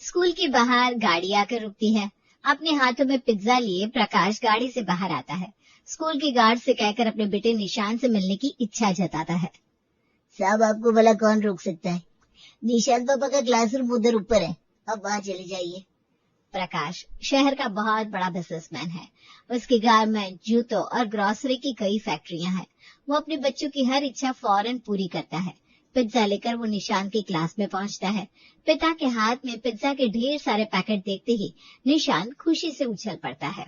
School के बाहर गाड़ी आकर रुकती है। अपने हाथों में पिज्जा लिए प्रकाश गाड़ी से बाहर आता है। स्कूल के गार्ड से कहकर अपने बेटे निशान से मिलने की इच्छा जताता है। साहब, आपको भला कौन रोक सकता है? निशान पापा का क्लासरूम उधर ऊपर है, अब वहाँ चले जाइए। प्रकाश शहर का बहुत बड़ा बिजनेसमैन है। उसके गारमेंट, जूतों और ग्रोसरी की कई फैक्ट्रियां हैं। वो अपने बच्चों की हर इच्छा फौरन पूरी करता है। पिज्जा लेकर वो निशान की क्लास में पहुंचता है। पिता के हाथ में पिज्जा के ढेर सारे पैकेट देखते ही निशान खुशी से उछल पड़ता है।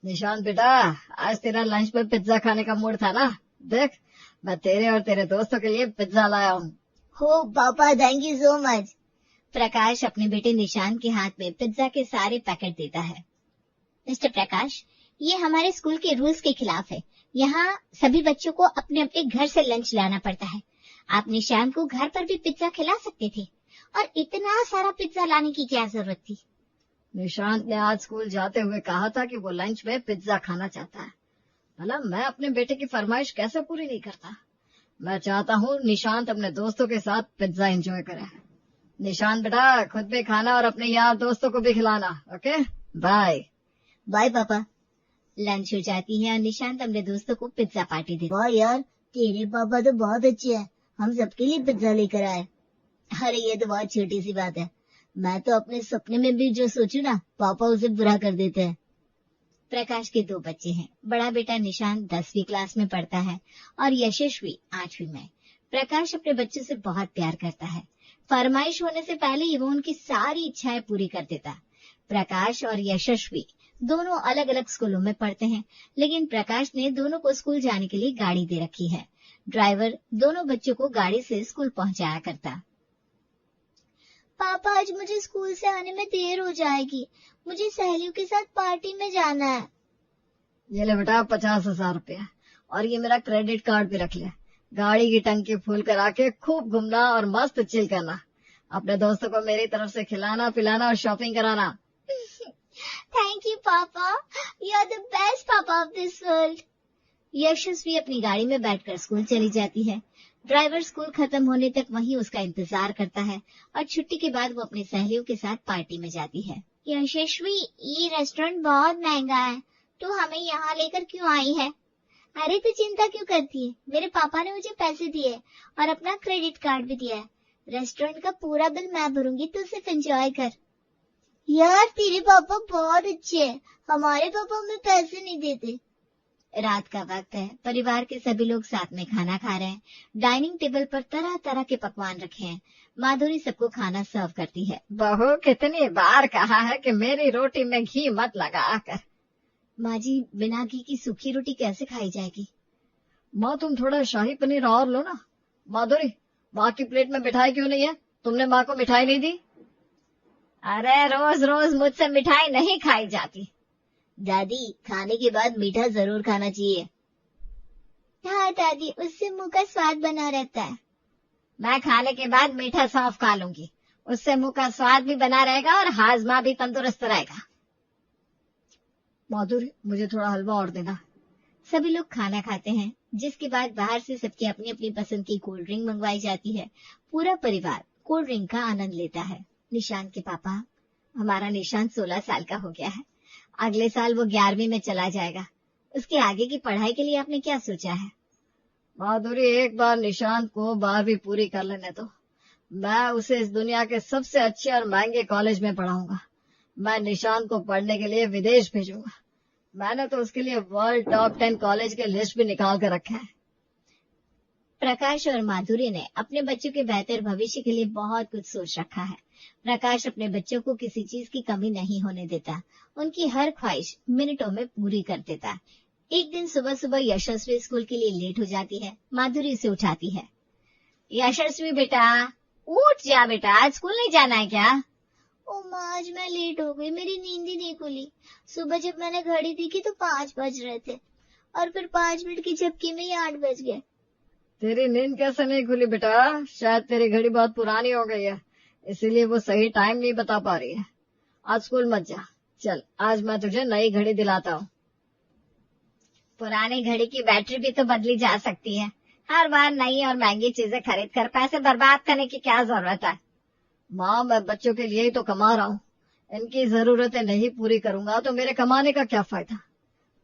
निशान बेटा, आज तेरा लंच में पिज्जा खाने का मूड था ना? देख, मैं तेरे और तेरे दोस्तों के लिए पिज्जा लाया हूँ। हो पापा, थैंक यू सो मच। प्रकाश अपने बेटे निशान के हाथ में पिज्जा के सारे पैकेट देता है। मिस्टर प्रकाश, ये हमारे स्कूल के रूल्स के खिलाफ है। यहाँ सभी बच्चों को अपने अपने घर से लंच लाना पड़ता है। आप निशान को घर पर भी पिज्जा खिला सकते थे, और इतना सारा पिज्जा लाने की क्या जरूरत थी? निशांत ने आज स्कूल जाते हुए कहा था कि वो लंच में पिज्जा खाना चाहता है। भला मैं अपने बेटे की फरमाइश कैसे पूरी नहीं करता? मैं चाहता हूँ निशांत अपने दोस्तों के साथ पिज्जा एंजॉय करे। निशांत बेटा, खुद भी खाना और अपने यार दोस्तों को भी खिलाना। Okay, bye. बाय पापा। लंच हो जाती है और निशांत अपने दोस्तों को पिज्जा पार्टी देता है। वाह यार, तेरे पापा तो बहुत अच्छे हैं, हम सबके लिए पिज्जा लेकर आए। अरे ये तो बहुत छोटी सी बात है, मैं तो अपने सपने में भी जो सोचूं ना, पापा उसे बुरा कर देते हैं। प्रकाश के 2 बच्चे हैं। बड़ा बेटा निशांत 10वीं क्लास में पढ़ता है और यशस्वी 8वीं में। प्रकाश अपने बच्चों से बहुत प्यार करता है। फरमाइश होने से पहले ही वो उनकी सारी इच्छाएं पूरी कर देता। प्रकाश और यशस्वी दोनों अलग अलग स्कूलों में पढ़ते हैं, लेकिन प्रकाश ने दोनों को स्कूल जाने के लिए गाड़ी दे रखी है। ड्राइवर दोनों बच्चों को गाड़ी से स्कूल पहुंचाया करता। पापा, आज मुझे स्कूल से आने में देर हो जाएगी, मुझे सहेलियों के साथ पार्टी में जाना है। ये ले बेटा 50,000 रुपया, और ये मेरा क्रेडिट कार्ड भी रख ले। गाड़ी की टंकी फुल करा के खूब घूमना और मस्त चिल करना। अपने दोस्तों को मेरी तरफ से खिलाना पिलाना और शॉपिंग कराना। थैंक यू पापा, यू आर द बेस्ट पापा ऑफ दिस वर्ल्ड। यशस्वी अपनी गाड़ी में बैठकर स्कूल चली जाती है। ड्राइवर स्कूल खत्म होने तक वहीं उसका इंतजार करता है और छुट्टी के बाद वो अपनी सहेलियों के साथ पार्टी में जाती है। यशस्वी, ये रेस्टोरेंट बहुत महंगा है, तू हमें यहाँ लेकर क्यों आई है? अरे तू चिंता क्यों करती है, मेरे पापा ने मुझे पैसे दिए और अपना क्रेडिट कार्ड भी दिया है। रेस्टोरेंट का पूरा बिल मैं भरूंगी, तू सिर्फ एंजॉय कर। यार तेरे पापा बहुत अच्छे हैं, हमारे पापा हमें पैसे नहीं देते। रात का वक्त है। परिवार के सभी लोग साथ में खाना खा रहे हैं। डाइनिंग टेबल पर तरह तरह के पकवान रखे हैं। माधुरी सबको खाना सर्व करती है। बहू, कितनी बार कहा है कि मेरी रोटी में घी मत लगा कर। माँ जी, बिना घी की सूखी रोटी कैसे खाई जाएगी? माँ, तुम थोड़ा शाही पनीर और लो ना। माधुरी, माँ की प्लेट में मिठाई क्यों नहीं है? तुमने माँ को मिठाई नहीं दी? अरे रोज रोज मुझसे मिठाई नहीं खाई जाती। दादी, खाने के बाद मीठा जरूर खाना चाहिए। हाँ दादी, उससे मुंह का स्वाद बना रहता है। मैं खाने के बाद मीठा सौंफ खा लूंगी, उससे मुंह का स्वाद भी बना रहेगा और हाजमा भी तंदुरुस्त रहेगा। माधुरी, मुझे थोड़ा हलवा और देना। सभी लोग खाना खाते हैं, जिसके बाद बाहर से सबकी अपनी अपनी पसंद की कोल्ड ड्रिंक मंगवाई जाती है। पूरा परिवार कोल्ड ड्रिंक का आनंद लेता है। निशांत के पापा, हमारा निशांत 16 साल का हो गया है। अगले साल वो 11वीं में चला जाएगा। उसके आगे की पढ़ाई के लिए आपने क्या सोचा है? माधुरी, एक बार निशांत को 12वीं पूरी कर लेने दो। मैं उसे इस दुनिया के सबसे अच्छे और महंगे कॉलेज में पढ़ाऊंगा। मैं निशांत को पढ़ने के लिए विदेश भेजूंगा। मैंने तो उसके लिए वर्ल्ड टॉप 10 कॉलेज के लिस्ट भी निकाल कर रखा है। प्रकाश और माधुरी ने अपने बच्चों के बेहतर भविष्य के लिए बहुत कुछ सोच रखा है। प्रकाश अपने बच्चों को किसी चीज की कमी नहीं होने देता। उनकी हर ख्वाहिश मिनटों में पूरी कर देता। एक दिन सुबह सुबह यशस्वी स्कूल के लिए लेट हो जाती है। माधुरी उसे उठाती है। यशस्वी बेटा, उठ जा बेटा, आज स्कूल नहीं जाना है क्या? ओ माँ, आज मैं लेट हो गई, मेरी नींद ही नहीं खुली। सुबह जब मैंने घड़ी देखी तो 5 बज रहे थे, और फिर 5 मिनट की झपकी में ही 8 बज गए। तेरी नींद कैसे नहीं खुली बेटा? शायद तेरी घड़ी बहुत पुरानी हो गई है, इसीलिए वो सही टाइम नहीं बता पा रही है। आज स्कूल मत जा। चल, आज मैं तुझे नई घड़ी दिलाता हूँ। पुरानी घड़ी की बैटरी भी तो बदली जा सकती है। हर बार नई और महंगी चीजें खरीद कर पैसे बर्बाद करने की क्या जरूरत है? माँ, मैं बच्चों के लिए ही तो कमा रहा हूँ, इनकी जरूरतें नहीं पूरी करूंगा तो मेरे कमाने का क्या फायदा।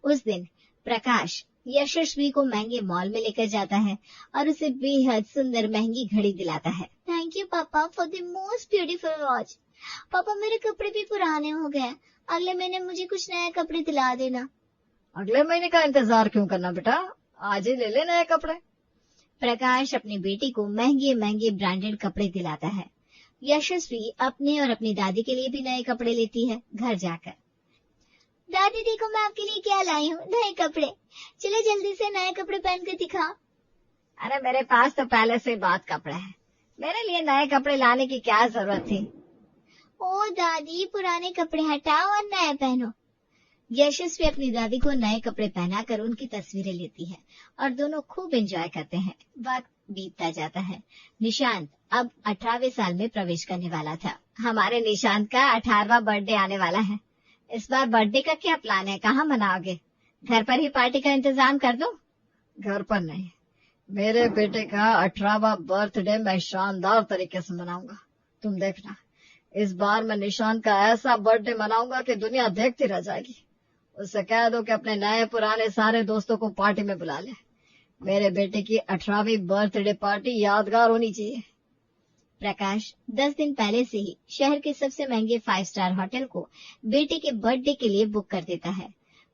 उस दिन प्रकाश यशस्वी को महंगे मॉल में लेकर जाता है और उसे बेहद सुंदर महंगी घड़ी दिलाता है। थैंक यू पापा for the most beautiful watch. पापा, मेरे कपड़े भी पुराने हो गए, अगले महीने मुझे कुछ नए कपड़े दिला देना। अगले महीने का इंतजार क्यों करना बेटा, आज ही ले ले नए कपड़े। प्रकाश अपनी बेटी को महंगे महंगे ब्रांडेड कपड़े दिलाता है। यशस्वी अपने और अपनी दादी के लिए भी नए कपड़े लेती है। घर जाकर, दादी देखो मैं आपके लिए क्या लाई हूँ, नए कपड़े। चलो जल्दी से नए कपड़े पहन कर दिखाओ। अरे मेरे पास तो पहले से बहुत कपड़े हैं, मेरे लिए नए कपड़े लाने की क्या जरूरत थी। ओ दादी, पुराने कपड़े हटाओ और नए पहनो। यशस्वी अपनी दादी को नए कपड़े पहनाकर उनकी तस्वीरें लेती है और दोनों खूब एंजॉय करते हैं। वक्त बीतता जाता है। निशांत अब 18वें साल में प्रवेश करने वाला था। हमारे निशांत का 18वां बर्थडे आने वाला है। इस बार बर्थडे का क्या प्लान है, कहाँ मनाओगे? घर पर ही पार्टी का इंतजाम कर दूं? घर पर नहीं, मेरे बेटे का 18वां बर्थडे मैं शानदार तरीके से मनाऊंगा। तुम देखना, इस बार मैं निशांत का ऐसा बर्थडे मनाऊंगा कि दुनिया देखती रह जाएगी। उससे कह दो कि अपने नए पुराने सारे दोस्तों को पार्टी में बुला ले। मेरे बेटे की 18वीं बर्थडे पार्टी यादगार होनी चाहिए। प्रकाश 10 दिन पहले से ही शहर के सबसे महंगे 5 स्टार होटल को बेटे के बर्थडे के लिए बुक कर देता है।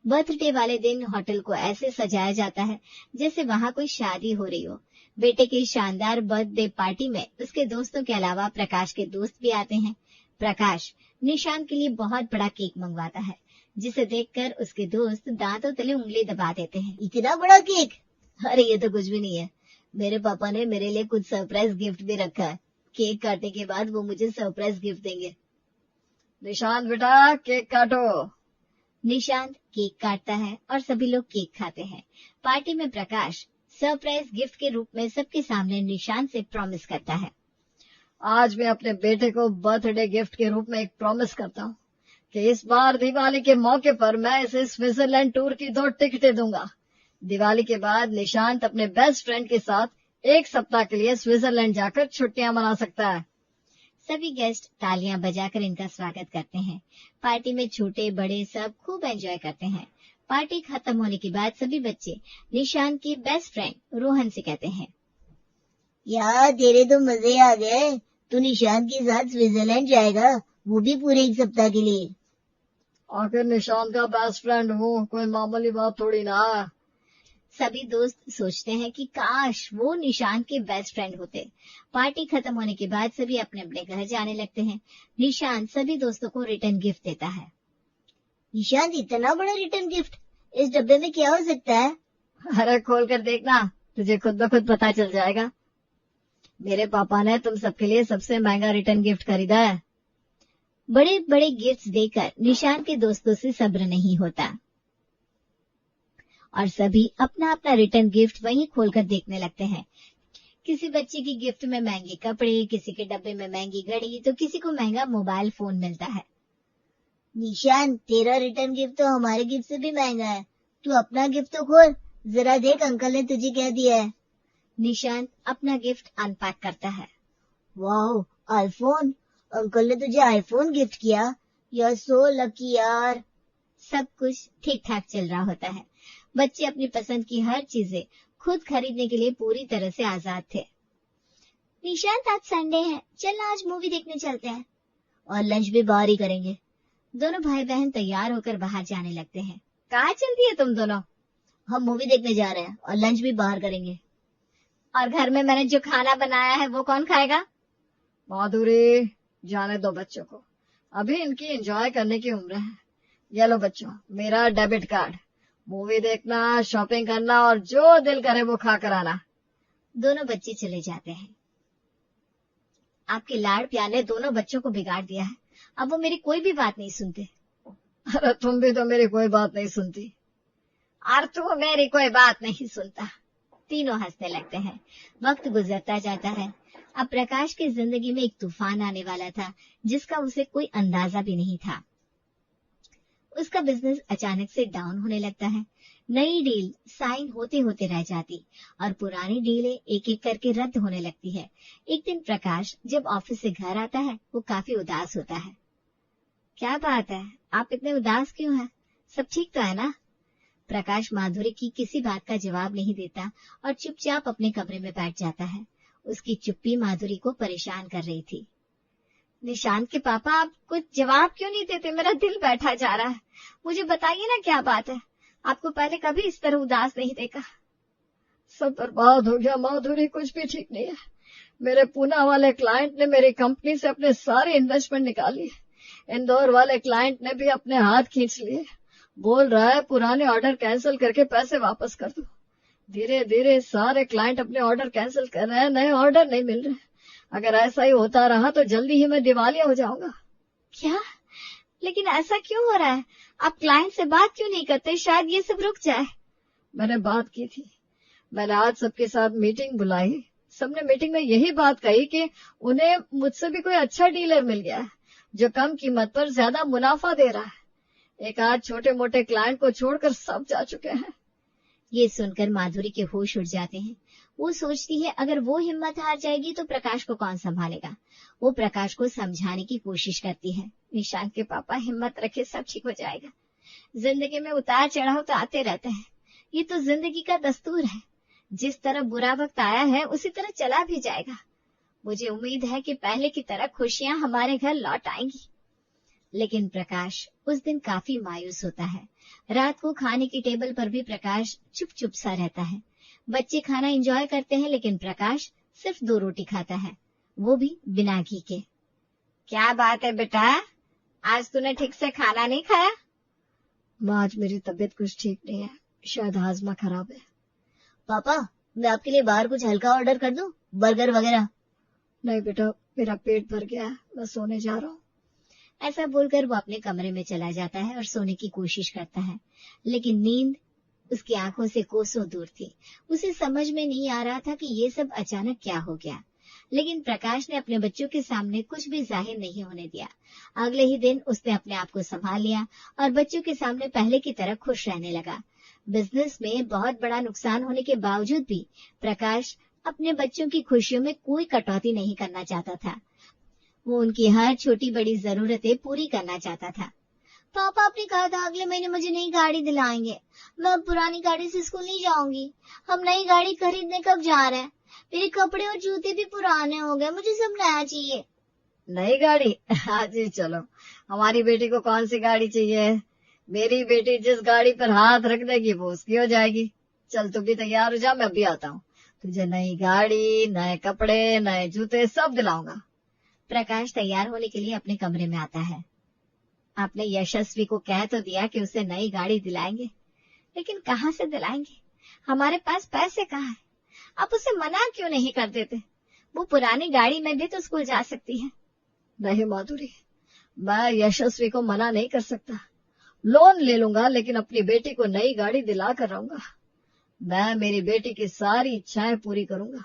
बर्थडे वाले दिन होटल को ऐसे सजाया जाता है जैसे वहाँ कोई शादी हो रही हो। बेटे की शानदार बर्थडे पार्टी में उसके दोस्तों के अलावा प्रकाश के दोस्त भी आते हैं। प्रकाश निशांत के लिए बहुत बड़ा केक मंगवाता है, जिसे देखकर उसके दोस्त दांतों तले उंगली दबा देते हैं। इतना बड़ा केक? अरे ये तो कुछ भी नहीं है, मेरे पापा ने मेरे लिए कुछ सरप्राइज गिफ्ट भी रखा है। केक काटने के बाद वो मुझे सरप्राइज गिफ्ट देंगे। निशांत बेटा, केक काटो। निशांत केक काटता है और सभी लोग केक खाते हैं। पार्टी में प्रकाश सरप्राइज गिफ्ट के रूप में सबके सामने निशांत से प्रॉमिस करता है। आज मैं अपने बेटे को बर्थडे गिफ्ट के रूप में एक प्रॉमिस करता हूँ कि इस बार दिवाली के मौके पर मैं इसे स्विट्जरलैंड टूर की 2 टिकटें दूंगा। दिवाली के बाद निशांत अपने बेस्ट फ्रेंड के साथ 1 सप्ताह के लिए स्विट्जरलैंड जाकर छुट्टियां मना सकता है। सभी गेस्ट तालियां बजाकर इनका स्वागत करते हैं। पार्टी में छोटे बड़े सब खूब एंजॉय करते हैं। पार्टी खत्म होने के बाद सभी बच्चे निशांत के बेस्ट फ्रेंड रोहन से कहते हैं, यार तेरे तो मजे आ गए, तू निशांत के साथ स्विट्जरलैंड जाएगा, वो भी पूरे 1 सप्ताह के लिए। आखिर निशांत का बेस्ट फ्रेंड हूँ, कोई मामूली बात थोड़ी ना। सभी दोस्त सोचते हैं कि काश वो निशांत के बेस्ट फ्रेंड होते। पार्टी खत्म होने के बाद सभी अपने अपने घर जाने लगते हैं। निशांत सभी दोस्तों को रिटर्न गिफ्ट देता है। निशांत, इतना बड़ा रिटर्न गिफ्ट, इस डब्बे में क्या हो सकता है? अरे खोल कर देखना, तुझे खुद ब खुद पता चल जाएगा। मेरे पापा ने तुम सबके लिए सबसे महंगा रिटर्न गिफ्ट खरीदा है। बड़े बड़े गिफ्ट्स देकर निशांत के दोस्तों से सब्र नहीं होता और सभी अपना अपना रिटर्न गिफ्ट वहीं खोलकर देखने लगते हैं। किसी बच्चे की गिफ्ट में महंगे कपड़े, किसी के डब्बे में महंगी घड़ी, तो किसी को महंगा मोबाइल फोन मिलता है। निशांत, तेरा रिटर्न गिफ्ट तो हमारे गिफ्ट से भी महंगा है। तू अपना गिफ्ट तो खोल, जरा देख अंकल ने तुझे क्या दिया है। निशांत अपना गिफ्ट अनपैक करता है। वाह, आईफोन! अंकल ने तुझे आईफोन गिफ्ट किया, यू सो लकी यार। सब कुछ ठीक ठाक चल रहा होता है। बच्चे अपनी पसंद की हर चीजें खुद खरीदने के लिए पूरी तरह से आजाद थे। निशांत, आज संडे है, चल आज मूवी देखने चलते हैं, और लंच भी बाहर ही करेंगे। दोनों भाई बहन तैयार होकर बाहर जाने लगते हैं। कहाँ चलती है तुम दोनों? हम मूवी देखने जा रहे हैं और लंच भी बाहर करेंगे। और घर में मैंने जो खाना बनाया है वो कौन खाएगा? माधुरी, जाने दो बच्चों को, अभी इनकी एंजॉय करने की उम्र है। ये लो बच्चों, मेरा डेबिट कार्ड, मूवी देखना, शॉपिंग करना और जो दिल करे वो खा कर आना। दोनों बच्चे चले जाते हैं। आपके लाड़ प्यार ने दोनों बच्चों को बिगाड़ दिया है। अब वो मेरी कोई भी बात नहीं सुनते। अरे तुम भी तो मेरी कोई बात नहीं सुनती। और तू मेरी कोई बात नहीं सुनता। तीनों हंसने लगते हैं। वक्त गुजरता जाता है। अब प्रकाश की जिंदगी में एक तूफान आने वाला था जिसका उसे कोई अंदाजा भी नहीं था। उसका बिजनेस अचानक से डाउन होने लगता है। नई डील साइन होते होते रह जाती और पुरानी डीलें एक एक करके रद्द होने लगती है। एक दिन प्रकाश जब ऑफिस से घर आता है, वो काफी उदास होता है। क्या बात है, आप इतने उदास क्यों हैं? सब ठीक तो है ना? प्रकाश माधुरी की किसी बात का जवाब नहीं देता और चुपचाप अपने कमरे में बैठ जाता है। उसकी चुप्पी माधुरी को परेशान कर रही थी। निशांत के पापा, आप कुछ जवाब क्यों नहीं देते? मेरा दिल बैठा जा रहा है। मुझे बताइए ना, क्या बात है? आपको पहले कभी इस तरह उदास नहीं देखा। सब बर्बाद हो गया माधुरी, कुछ भी ठीक नहीं है। मेरे पूना वाले क्लाइंट ने मेरी कंपनी से अपने सारे इन्वेस्टमेंट निकाल लिए। इंदौर वाले क्लाइंट ने भी अपने हाथ खींच लिए। बोल रहा है पुराने ऑर्डर कैंसिल करके पैसे वापस कर दो। धीरे धीरे सारे क्लाइंट अपने ऑर्डर कैंसिल कर रहे हैं, नए ऑर्डर नहीं मिल रहे। अगर ऐसा ही होता रहा तो जल्दी ही मैं दिवालिया हो जाऊंगा। क्या? लेकिन ऐसा क्यों हो रहा है? आप क्लाइंट से बात क्यों नहीं करते? शायद ये सब रुक जाए। मैंने बात की थी। मैंने आज सबके साथ मीटिंग बुलाई। सबने मीटिंग में यही बात कही कि उन्हें मुझसे भी कोई अच्छा डीलर मिल गया है जो कम कीमत पर ज्यादा मुनाफा दे रहा है। एक आध छोटे मोटे क्लाइंट को छोड़कर सब जा चुके हैं। ये सुनकर माधुरी के होश उड़ जाते हैं। वो सोचती है अगर वो हिम्मत हार जाएगी तो प्रकाश को कौन संभालेगा। वो प्रकाश को समझाने की कोशिश करती है। निशांत के पापा, हिम्मत रखे, सब ठीक हो जाएगा। जिंदगी में उतार चढ़ाव तो आते रहते हैं, ये तो जिंदगी का दस्तूर है। जिस तरह बुरा वक्त आया है उसी तरह चला भी जाएगा। मुझे उम्मीद है कि पहले की तरह खुशियां हमारे घर लौट आएंगी। लेकिन प्रकाश उस दिन काफी मायूस होता है। रात को खाने की टेबल पर भी प्रकाश चुप चुप सा रहता है। बच्चे खाना एंजॉय करते हैं लेकिन प्रकाश सिर्फ 2 रोटी खाता है, वो भी बिना घी के। क्या बात है बेटा, आज तूने ठीक से खाना नहीं खाया? माँ, आज मेरी तबीयत कुछ ठीक नहीं है, शायद हाजमा खराब है। पापा, मैं आपके लिए बाहर कुछ हल्का ऑर्डर कर दूं, बर्गर वगैरह? नहीं बेटा, मेरा पेट भर गया है, मैं सोने जा रहा हूँ। ऐसा बोलकर वो अपने कमरे में चला जाता है और सोने की कोशिश करता है, लेकिन नींद उसकी आंखों से कोसों दूर थी। उसे समझ में नहीं आ रहा था कि ये सब अचानक क्या हो गया। लेकिन प्रकाश ने अपने बच्चों के सामने कुछ भी जाहिर नहीं होने दिया। अगले ही दिन उसने अपने आप को संभाल लिया और बच्चों के सामने पहले की तरह खुश रहने लगा। बिजनेस में बहुत बड़ा नुकसान होने के बावजूद भी प्रकाश अपने बच्चों की खुशियों में कोई कटौती नहीं करना चाहता था। वो उनकी हर छोटी बड़ी जरूरतें पूरी करना चाहता था। पापा, आपने कहा था अगले महीने मुझे नई गाड़ी दिलाएंगे। मैं अब पुरानी गाड़ी से स्कूल नहीं जाऊंगी। हम नई गाड़ी खरीदने कब जा रहे हैं? मेरे कपड़े और जूते भी पुराने हो गए, मुझे सब नया चाहिए। नई गाड़ी? आज ही चलो। हमारी बेटी को कौन सी गाड़ी चाहिए? मेरी बेटी जिस गाड़ी पर हाथ रख देगी वो उसकी हो जाएगी। चल तू भी तैयार हो जा, मैं भी आता हूँ। तुझे नई गाड़ी, नए कपड़े, नए जूते सब दिलाऊंगा। प्रकाश तैयार होने के लिए अपने कमरे में आता है। आपने यशस्वी को कह तो दिया कि उसे नई गाड़ी दिलाएंगे, लेकिन कहाँ से दिलाएंगे? हमारे पास पैसे कहाँ हैं? आप उसे मना क्यों नहीं कर देते? वो पुरानी गाड़ी में भी तो स्कूल जा सकती है। नहीं माधुरी, मैं यशस्वी को मना नहीं कर सकता। लोन ले लूंगा लेकिन अपनी बेटी को नई गाड़ी दिला कर रहूंगा। मैं मेरी बेटी की सारी इच्छाएं पूरी करूंगा।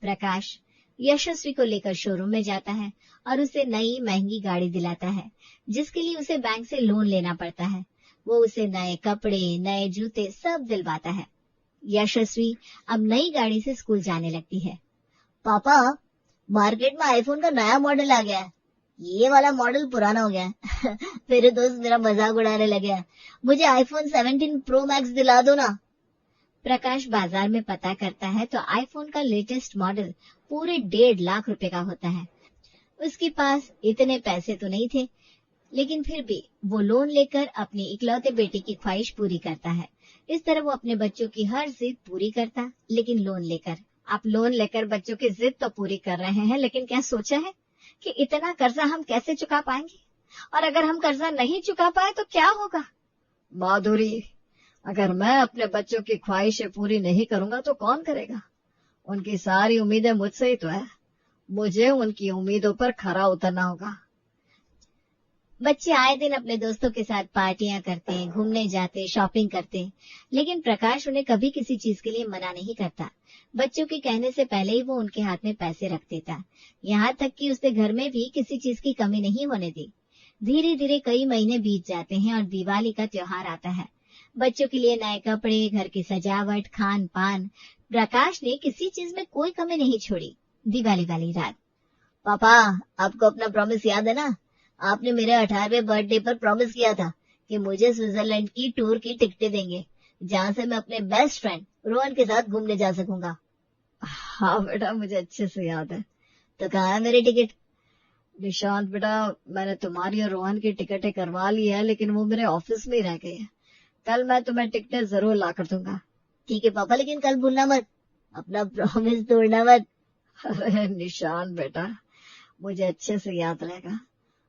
प्रकाश यशस्वी को लेकर शोरूम में जाता है और उसे नई महंगी गाड़ी दिलाता है, जिसके लिए उसे बैंक से लोन लेना पड़ता है। वो उसे नए कपड़े, नए जूते सब दिलवाता है। यशस्वी अब नई गाड़ी से स्कूल जाने लगती है। पापा, मार्केट में आईफोन का नया मॉडल आ गया है। ये वाला मॉडल पुराना हो गया है। मेरे दोस्त मेरा मजाक उड़ाने लगे हैं। मुझे आईफोन 17 प्रो मैक्स दिला दो ना। प्रकाश बाजार में पता करता है तो आईफोन का लेटेस्ट मॉडल पूरे 1.5 लाख रुपए का होता है। उसके पास इतने पैसे तो नहीं थे, लेकिन फिर भी वो लोन लेकर अपनी इकलौते बेटे की ख्वाहिश पूरी करता है। इस तरह वो अपने बच्चों की हर जिद पूरी करता, लेकिन लोन लेकर। आप लोन लेकर बच्चों की जिद तो पूरी कर रहे हैं, लेकिन क्या सोचा है कि इतना कर्जा हम कैसे चुका पाएंगे? और अगर हम कर्जा नहीं चुका पाए तो क्या होगा? माधुरी, अगर मैं अपने बच्चों की ख्वाहिशें पूरी नहीं करूंगा तो कौन करेगा? उनकी सारी उम्मीदें मुझसे ही तो है। मुझे उनकी उम्मीदों पर खरा उतरना होगा। बच्चे आए दिन अपने दोस्तों के साथ पार्टियां करते, घूमने जाते, शॉपिंग करते, लेकिन प्रकाश उन्हें कभी किसी चीज के लिए मना नहीं करता। बच्चों के कहने से पहले ही वो उनके हाथ में पैसे रख देता। यहाँ तक कि उसने घर में भी किसी चीज की कमी नहीं होने दी। धीरे धीरे कई महीने बीत जाते हैं और दिवाली का त्योहार आता है। बच्चों के लिए नए कपड़े, घर की सजावट, खान पान। प्रकाश ने किसी चीज में कोई कमी नहीं छोड़ी। दिवाली वाली रात, पापा, आपको अपना प्रॉमिस याद है ना? आपने मेरे 18वें बर्थडे पर प्रॉमिस किया था कि मुझे स्विट्जरलैंड की टूर की टिकटें देंगे, जहाँ से मैं अपने बेस्ट फ्रेंड रोहन के साथ घूमने जा सकूंगा। हाँ बेटा, मुझे अच्छे से याद है। तो कहाँ है मेरी टिकट? निशांत बेटा, मैंने तुम्हारी और रोहन की टिकटें करवा ली है, लेकिन वो मेरे ऑफिस में ही रह गई है। कल मैं तुम्हें टिकटें जरूर ला कर दूंगा। ठीक है पापा, लेकिन कल भूलना मत, अपना प्रॉमिस तोड़ना मत। अरे निशांत बेटा, मुझे अच्छे से याद रहेगा,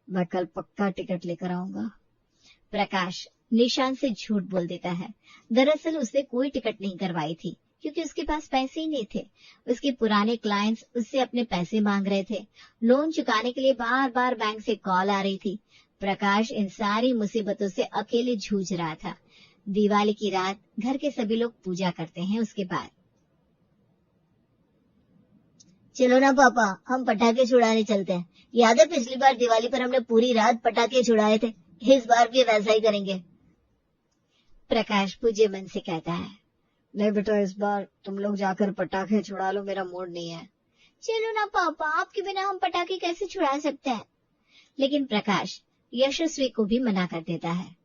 मैं कल पक्का टिकट लेकर आऊंगा। प्रकाश निशांत से झूठ बोल देता है। दरअसल उसने कोई टिकट नहीं करवाई थी, क्योंकि उसके पास पैसे ही नहीं थे। उसके पुराने क्लाइंट्स उससे अपने पैसे मांग रहे थे। लोन चुकाने के लिए बार बार बैंक से कॉल आ रही थी। प्रकाश इन सारी मुसीबतों से अकेले जूझ रहा था। दिवाली की रात घर के सभी लोग पूजा करते हैं। उसके बाद, चलो ना पापा, हम पटाखे छुड़ाने चलते हैं। याद है पिछली बार दिवाली पर हमने पूरी रात पटाखे छुड़ाए थे? इस बार भी वैसा ही करेंगे। प्रकाश पूजे मन से कहता है, नहीं बेटा, इस बार तुम लोग जाकर पटाखे छुड़ा लो, मेरा मूड नहीं है। चलो ना पापा, आपके बिना हम पटाखे कैसे छुड़ा सकते हैं? लेकिन प्रकाश यशस्वी को भी मना कर देता है।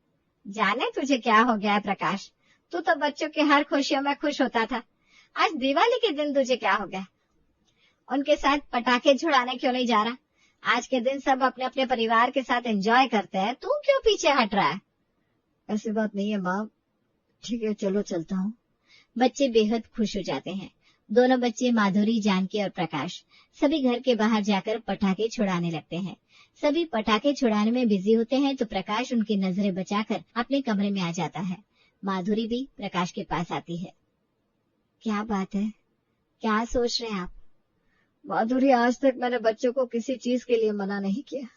जाने तुझे क्या हो गया है प्रकाश, तू तो बच्चों की हर खुशियों में खुश होता था। आज दिवाली के दिन तुझे क्या हो गया? उनके साथ पटाखे छुड़ाने क्यों नहीं जा रहा? आज के दिन सब अपने अपने परिवार के साथ एंजॉय करते हैं, तू क्यों पीछे हट रहा है? ऐसी बात नहीं है माँ, ठीक है चलो चलता हूँ। बच्चे बेहद खुश हो जाते हैं। दोनों बच्चे, माधुरी, जानकी और प्रकाश, सभी घर के बाहर जाकर पटाखे छुड़ाने लगते हैं। सभी पटाखे छुड़ाने में बिजी होते हैं तो प्रकाश उनकी नजरें बचाकर अपने कमरे में आ जाता है। माधुरी भी प्रकाश के पास आती है। क्या बात है, क्या सोच रहे हैं आप? माधुरी, आज तक मैंने बच्चों को किसी चीज के लिए मना नहीं किया,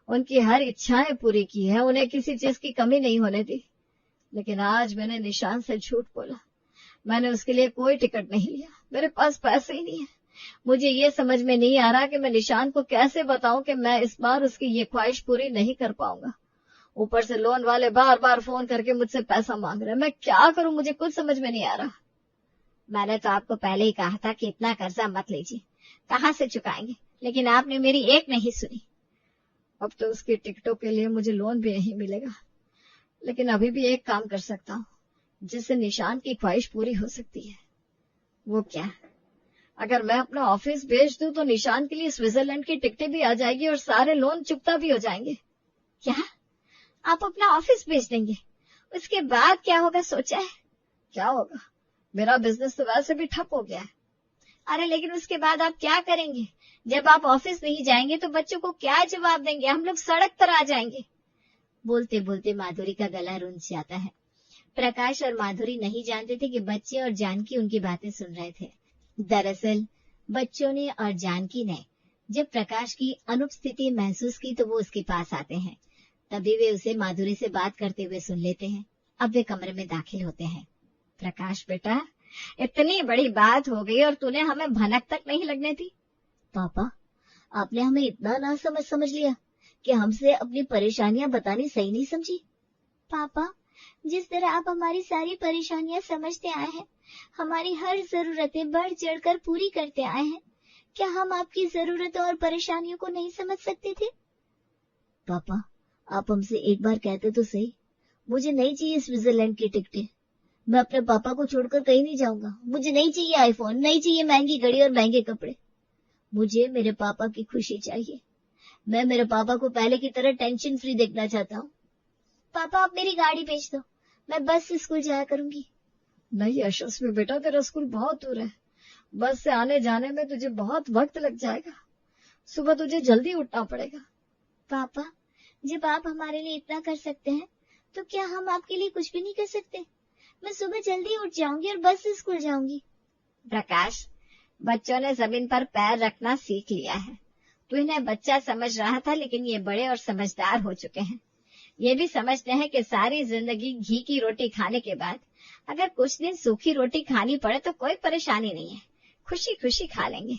उनकी हर इच्छाएं पूरी की है, उन्हें किसी चीज की कमी नहीं होने दी। लेकिन आज मैंने निशांत से झूठ बोला, मैंने उसके लिए कोई टिकट नहीं लिया, मेरे पास पैसे ही नहीं है। मुझे ये समझ में नहीं आ रहा कि मैं निशांत को कैसे बताऊं कि मैं इस बार उसकी ये ख्वाहिश पूरी नहीं कर पाऊंगा। ऊपर से लोन वाले बार बार फोन करके मुझसे पैसा मांग रहे हैं, मैं क्या करूं, मुझे कुछ समझ में नहीं आ रहा। मैंने तो आपको पहले ही कहा था कि इतना कर्जा मत लीजिए, कहाँ से चुकाएंगे, लेकिन आपने मेरी एक नहीं सुनी। अब तो उसकी टिकटों के लिए मुझे लोन भी नहीं मिलेगा, लेकिन अभी भी एक काम कर सकता हूँ जिससे निशांत की ख्वाहिश पूरी हो सकती है। वो क्या? अगर मैं अपना ऑफिस बेच दूं तो निशांत के लिए स्विट्जरलैंड की टिकटें भी आ जाएगी और सारे लोन चुकता भी हो जाएंगे। क्या आप अपना ऑफिस बेच देंगे? उसके बाद क्या होगा सोचा है? क्या होगा, मेरा बिजनेस तो वैसे भी ठप हो गया है। अरे लेकिन उसके बाद आप क्या करेंगे? जब आप ऑफिस नहीं जाएंगे तो बच्चों को क्या जवाब देंगे? हम लोग सड़क पर आ जाएंगे। बोलते बोलते माधुरी का गला रुंझ जाता है। प्रकाश और माधुरी नहीं जानते थे कि बच्चे और जानकी उनकी बातें सुन रहे थे। दरअसल बच्चों ने और जानकी ने जब प्रकाश की अनुपस्थिति महसूस की तो वो उसके पास आते हैं। तभी वे उसे माधुरी से बात करते हुए सुन लेते हैं। अब वे कमरे में दाखिल होते हैं। प्रकाश बेटा, इतनी बड़ी बात हो गई और तूने हमें भनक तक नहीं लगने दी। पापा, आपने हमें इतना ना समझ लिया कि हमसे अपनी परेशानियां बतानी सही नहीं समझी। पापा, जिस तरह आप हमारी सारी परेशानियां समझते आए हैं, हमारी हर जरूरतें बढ़ चढ़कर पूरी करते आए हैं, क्या हम आपकी जरूरतों और परेशानियों को नहीं समझ सकते थे? पापा, आप हमसे एक बार कहते तो सही, मुझे नहीं चाहिए स्विट्जरलैंड की टिकटें। मैं अपने पापा को छोड़कर कहीं नहीं जाऊंगा। मुझे नहीं चाहिए आईफोन, नहीं चाहिए महंगी घड़ी और महंगे कपड़े। मुझे मेरे पापा की खुशी चाहिए। मैं मेरे पापा को पहले की तरह टेंशन फ्री देखना चाहता हूँ। पापा, आप मेरी गाड़ी भेज दो, मैं बस से स्कूल जाया करूंगी। नहीं यशस्वी बेटा, तेरा स्कूल बहुत दूर है, बस से आने जाने में तुझे बहुत वक्त लग जाएगा, सुबह तुझे जल्दी उठना पड़ेगा। पापा, जब आप हमारे लिए इतना कर सकते हैं तो क्या हम आपके लिए कुछ भी नहीं कर सकते? मैं सुबह जल्दी उठ जाऊंगी और बस से स्कूल जाऊंगी। प्रकाश, बच्चों ने जमीन पर पैर रखना सीख लिया है। तू इन्हें बच्चा समझ रहा था, लेकिन ये बड़े और समझदार हो चुके हैं। ये भी समझते हैं कि सारी जिंदगी घी की रोटी खाने के बाद अगर कुछ दिन सूखी रोटी खानी पड़े तो कोई परेशानी नहीं है, खुशी खुशी खा लेंगे।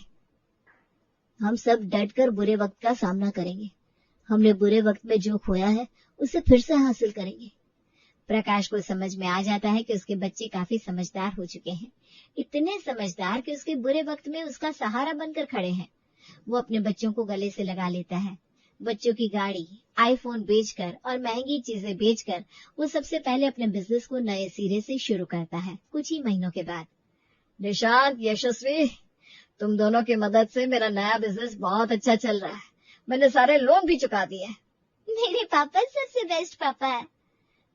हम सब डटकर बुरे वक्त का सामना करेंगे। हमने बुरे वक्त में जो खोया है उसे फिर से हासिल करेंगे। प्रकाश को समझ में आ जाता है कि उसके बच्चे काफी समझदार हो चुके हैं, इतने समझदार कि उसके बुरे वक्त में उसका सहारा बनकर खड़े हैं। वो अपने बच्चों को गले से लगा लेता है। बच्चों की गाड़ी, आईफोन बेचकर और महंगी चीजें बेचकर वो सबसे पहले अपने बिजनेस को नए सिरे से शुरू करता है। कुछ ही महीनों के बाद निशांत, यशस्वी, तुम दोनों की मदद से मेरा नया बिजनेस बहुत अच्छा चल रहा है। मैंने सारे लोन भी चुका दिए। मेरे पापा सबसे बेस्ट पापा है।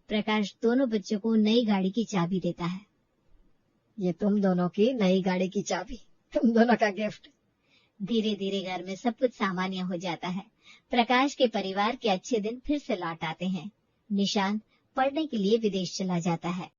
प्रकाश दोनों बच्चों को नई गाड़ी की चाबी देता है। ये तुम दोनों की नई गाड़ी की चाबी, तुम दोनों का गिफ्ट। धीरे धीरे घर में सब कुछ सामान्य हो जाता है। प्रकाश के परिवार के अच्छे दिन फिर से लौट आते हैं। निशांत पढ़ने के लिए विदेश चला जाता है।